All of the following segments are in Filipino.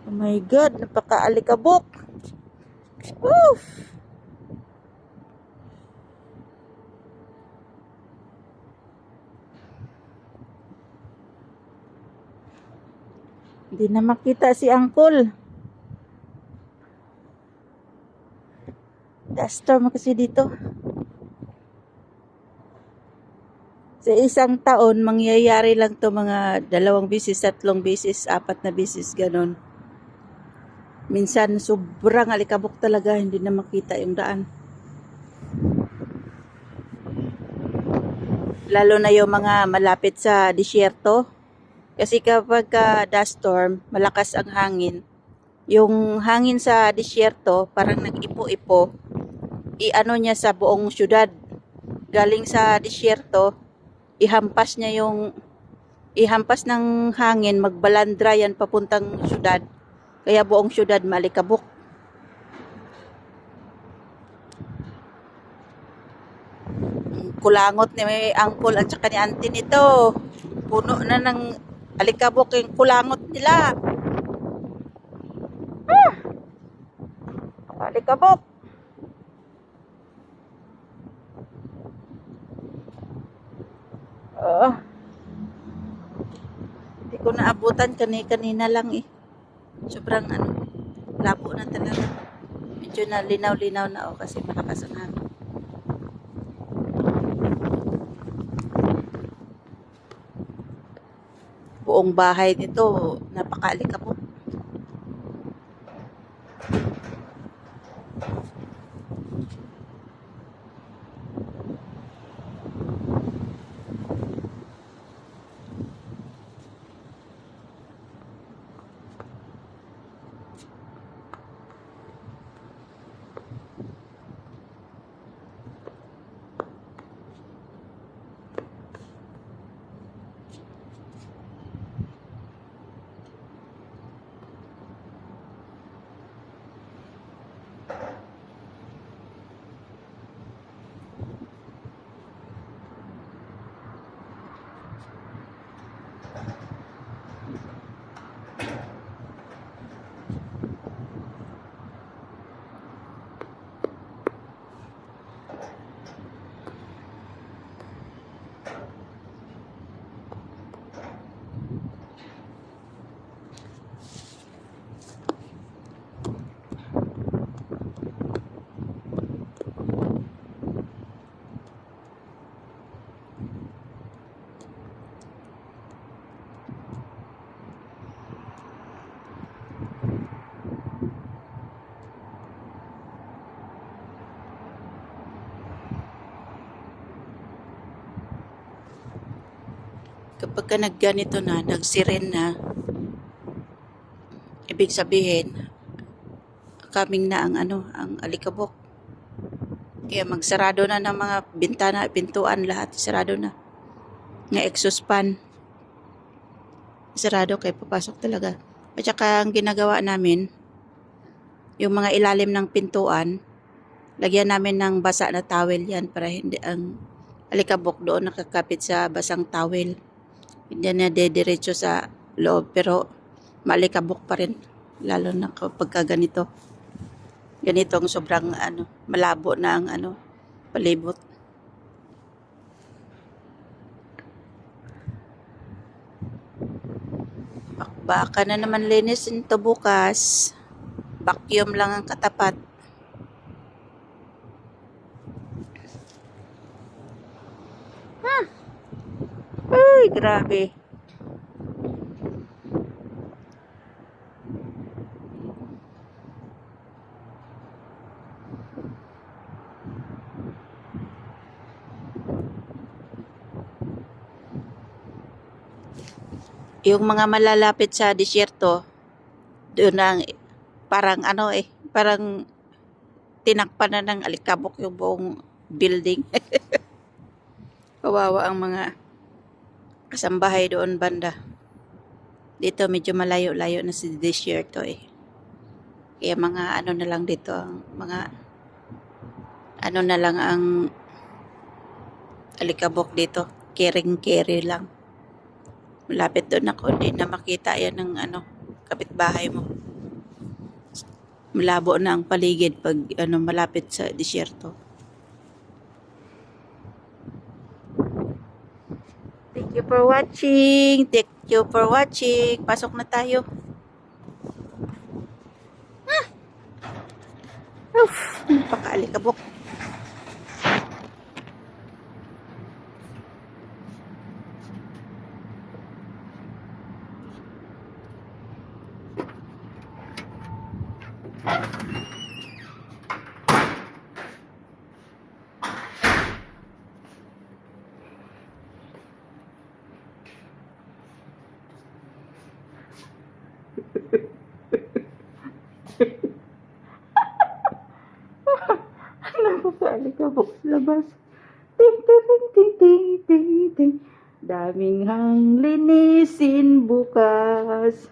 Oh my God, napaka-alikabok. Woo! Hindi na makita si Uncle. Dust storm kasi dito. Sa isang taon, mangyayari lang to mga 2 beses, 3 beses, 4 na beses, ganon. Minsan, sobrang alikabok talaga, hindi na makita yung daan. Lalo na yung mga malapit sa disyerto. Kasi kapag dust storm, malakas ang hangin. Yung hangin sa disyerto, parang nag-ipo-ipo. I-ano niya sa buong syudad. Galing sa disyerto, ihampas ng hangin, magbalandra yan papuntang syudad. Kaya buong syudad malikabok. Kulangot ni may uncle at saka ni auntie nito. Puno na ng alikabok yung kulangot nila. Alikabok. Hindi ko naabutan kanina lang eh. Sobrang labo na talaga. Medyo na linaw-linaw na kasi malakas ang hangin. Buong bahay nito, napakaalikabok. Kapag ka nagganito na, nagsiren na, ibig sabihin, coming na ang alikabok. Kaya magsarado na ng mga bintana, pintuan, lahat sarado na. Nga exhaust fan, sarado kaya papasok talaga. At saka ang ginagawa namin, yung mga ilalim ng pintuan, lagyan namin ng basa na towel yan para hindi ang alikabok doon nakakapit sa basang towel. Hindi na dediretso sa loob pero malikabok pa rin lalo na kapag ganito ang sobrang malabo na ang palibot. Baka na naman linis nito bukas, vacuum lang ang katapat. Ay, grabe. Yung mga malalapit sa disyerto, doon ang parang parang tinakpan na ng alikabok yung buong building. Kawawa ang mga kasambahay doon banda. Dito medyo malayo-layo na si disyerto eh. Kaya mga na lang dito, ang mga na lang ang alikabok dito. Kering-keri lang. Malapit doon ako, hindi na makita yan ng kapitbahay mo. Malabo na ang paligid pag malapit sa disyerto. Thank you for watching. Thank you for watching. Pasok na tayo. Napakaalikabok. Napakaalikabok sa labas. Ting, ting, ting, ting, ting, ting, ting. Daming hang linisin bukas.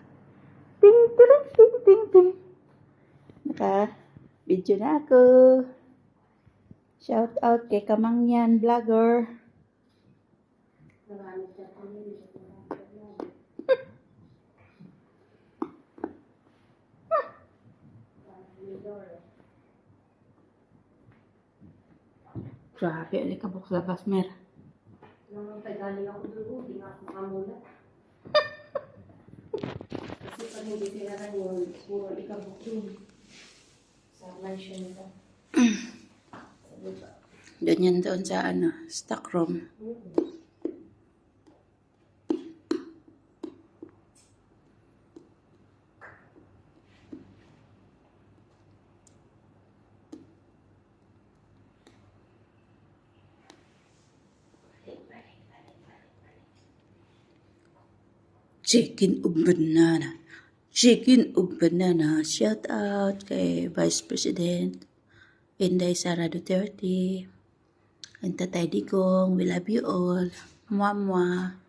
Ting, ting, ting, ting, ting. Naka-video na ako. Shout out kay Kamangyan Vlogger. Grabe, alikabok sa labas, Mer. Nang tagaling ako doon, hindi nga ako makamula. Kasi pag hindi sila na yun, puro ikabok doon. Sa mansion nito. Doon yan doon sa stock room. Chicken of banana. Chicken of banana. Shout out kay Vice President Inday Sara Duterte. And Tatay Digong. We love you all. Mwah mwah.